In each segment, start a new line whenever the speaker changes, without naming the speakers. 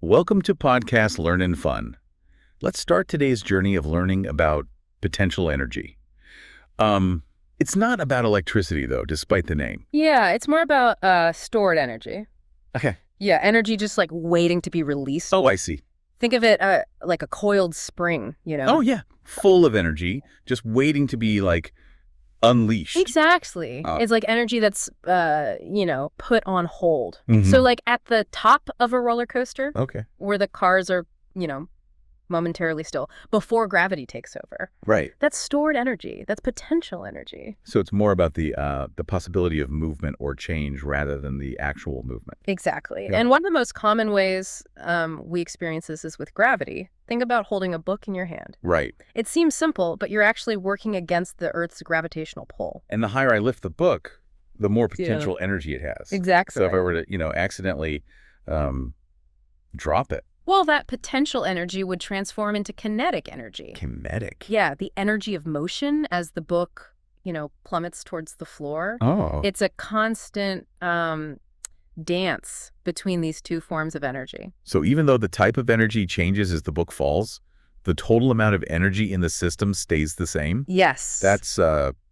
Welcome to Podcast Learn and Fun. Let's start today's journey of learning about potential energy. It's not about electricity, though, despite the name.
Yeah, it's more about stored energy.
Okay.
Yeah, energy just like waiting to be released.
Oh, I see.
Think of it like a coiled spring, you know?
Oh, yeah. Full of energy, just waiting to be, unleashed.
Exactly.
Oh.
It's like energy that's, put on hold.
Mhm.
So like at the top of a roller coaster,
Okay.
where the cars are, momentarily still, before gravity takes over.
Right.
That's stored energy. That's potential energy.
So it's more about the possibility of movement or change rather than the actual movement.
Exactly.
Yeah.
And one of the most common ways we experience this is with gravity. Think about holding a book in your hand.
Right.
It seems simple, but you're actually working against the Earth's gravitational pull.
And the higher I lift the book, the more potential energy it has.
Exactly.
So if I were to, accidentally drop it.
Well, that potential energy would transform into kinetic energy.
Kinetic?
Yeah, the energy of motion as the book, plummets towards the floor.
Oh.
It's a constant dance between these two forms of energy.
So even though the type of energy changes as the book falls, the total amount of energy in the system stays the same?
Yes.
That's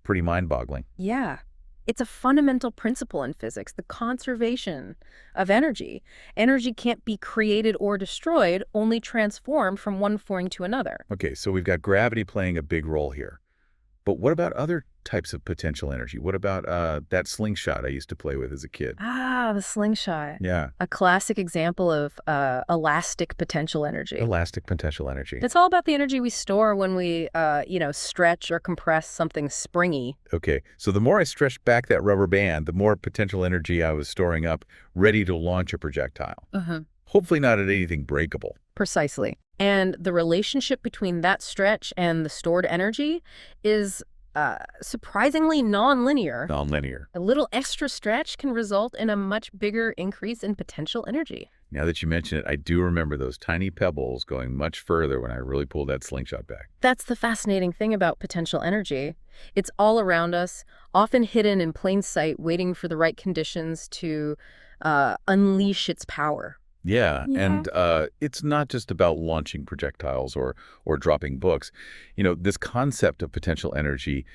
pretty mind-boggling.
Yeah. It's a fundamental principle in physics, the conservation of energy. Energy can't be created or destroyed, only transformed from one form to another.
Okay, so we've got gravity playing a big role here. But what about other types of potential energy? What about that slingshot I used to play with as a kid?
Ah, the slingshot.
Yeah.
A classic example of elastic potential energy.
Elastic potential energy.
It's all about the energy we store when we, stretch or compress something springy.
Okay, so the more I stretched back that rubber band, the more potential energy I was storing up, ready to launch a projectile. Hopefully not at anything breakable.
Precisely. And the relationship between that stretch and the stored energy is surprisingly nonlinear.
Nonlinear.
A little extra stretch can result in a much bigger increase in potential energy.
Now that you mention it, I do remember those tiny pebbles going much further when I really pulled that slingshot back.
That's the fascinating thing about potential energy. It's all around us, often hidden in plain sight, waiting for the right conditions to unleash its power.
Yeah,
Yeah.
and it's not just about launching projectiles or dropping books. This concept of potential energy,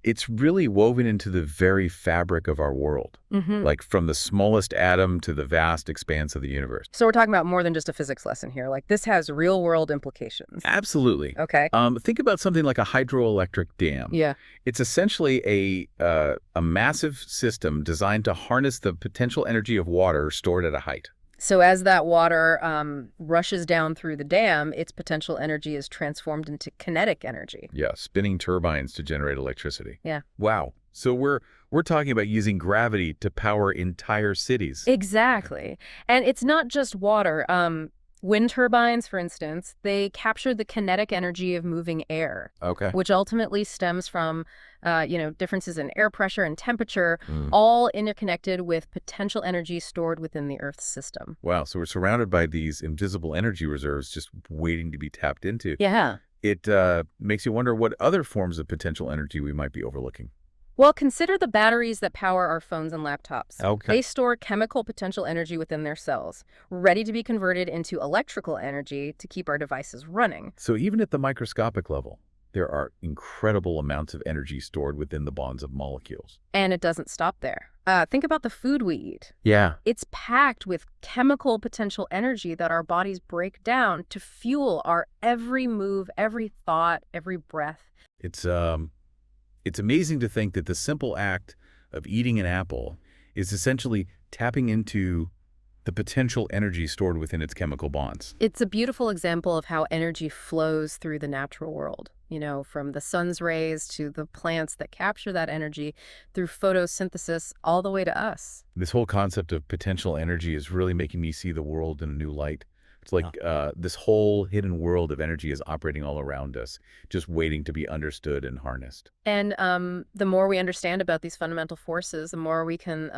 it's really woven into the very fabric of our world, like from the smallest atom to the vast expanse of the universe.
So we're talking about more than just a physics lesson here. Like, this has real-world implications.
Absolutely.
Okay.
Think about something like a hydroelectric dam.
Yeah.
It's essentially a massive system designed to harness the potential energy of water stored at a height.
So as that water rushes down through the dam, its potential energy is transformed into kinetic energy.
Yeah, spinning turbines to generate electricity.
Yeah.
Wow. So we're talking about using gravity to power entire cities.
Exactly. And it's not just water. Wind turbines, for instance, they capture the kinetic energy of moving air,
Okay.
which ultimately stems from, differences in air pressure and temperature, all interconnected with potential energy stored within the Earth's system.
Wow. So we're surrounded by these invisible energy reserves just waiting to be tapped into.
Yeah.
It makes you wonder what other forms of potential energy we might be overlooking.
Well, consider the batteries that power our phones and laptops.
Okay.
They store chemical potential energy within their cells, ready to be converted into electrical energy to keep our devices running.
So even at the microscopic level, there are incredible amounts of energy stored within the bonds of molecules.
And it doesn't stop there. Think about the food we eat.
Yeah.
It's packed with chemical potential energy that our bodies break down to fuel our every move, every thought, every breath.
It's amazing to think that the simple act of eating an apple is essentially tapping into the potential energy stored within its chemical bonds.
It's a beautiful example of how energy flows through the natural world, from the sun's rays to the plants that capture that energy through photosynthesis all the way to us.
This whole concept of potential energy is really making me see the world in a new light. It's like this whole hidden world of energy is operating all around us, just waiting to be understood and harnessed.
And the more we understand about these fundamental forces, the more we can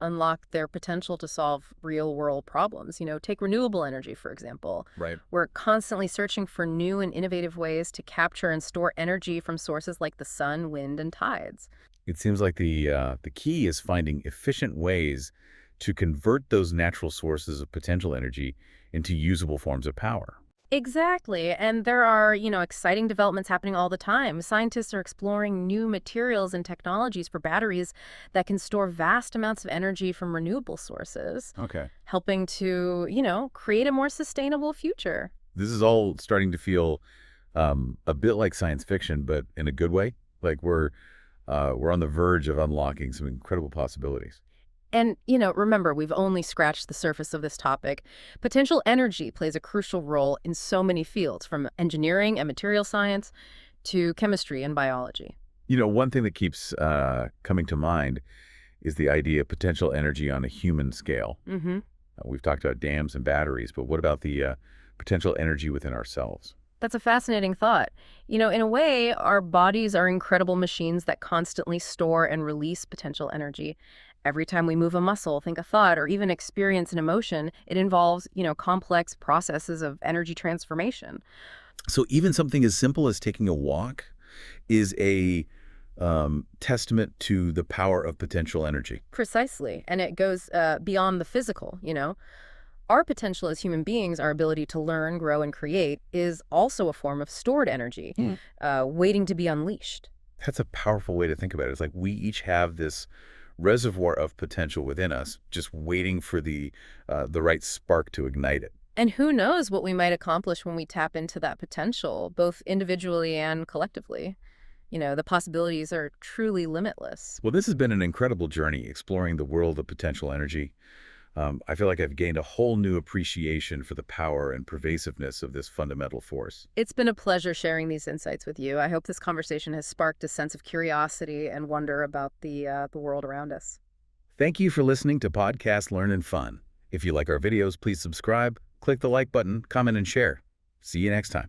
unlock their potential to solve real-world problems. Take renewable energy, for example.
Right.
We're constantly searching for new and innovative ways to capture and store energy from sources like the sun, wind, and tides.
It seems like the key is finding efficient ways to convert those natural sources of potential energy into usable forms of power.
Exactly. And there are, exciting developments happening all the time. Scientists are exploring new materials and technologies for batteries that can store vast amounts of energy from renewable sources,
Okay.
helping to, create a more sustainable future.
This is all starting to feel a bit like science fiction, but in a good way. Like we're on the verge of unlocking some incredible possibilities.
And, remember, we've only scratched the surface of this topic. Potential energy plays a crucial role in so many fields, from engineering and material science to chemistry and biology.
One thing that keeps coming to mind is the idea of potential energy on a human scale.
Mm-hmm.
We've talked about dams and batteries, but what about the potential energy within ourselves?
That's a fascinating thought. In a way, our bodies are incredible machines that constantly store and release potential energy. Every time we move a muscle, think a thought, or even experience an emotion, it involves, complex processes of energy transformation.
So even something as simple as taking a walk is a testament to the power of potential energy.
Precisely. And it goes beyond the physical. Our potential as human beings, our ability to learn, grow, and create, is also a form of stored energy, waiting to be unleashed.
That's a powerful way to think about it. It's like we each have this reservoir of potential within us, just waiting for the right spark to ignite it.
And who knows what we might accomplish when we tap into that potential, both individually and collectively. The possibilities are truly limitless.
Well, this has been an incredible journey exploring the world of potential energy. I feel like I've gained a whole new appreciation for the power and pervasiveness of this fundamental force.
It's been a pleasure sharing these insights with you. I hope this conversation has sparked a sense of curiosity and wonder about the world around us.
Thank you for listening to Podcast Learn and Fun. If you like our videos, please subscribe, click the like button, comment, and share. See you next time.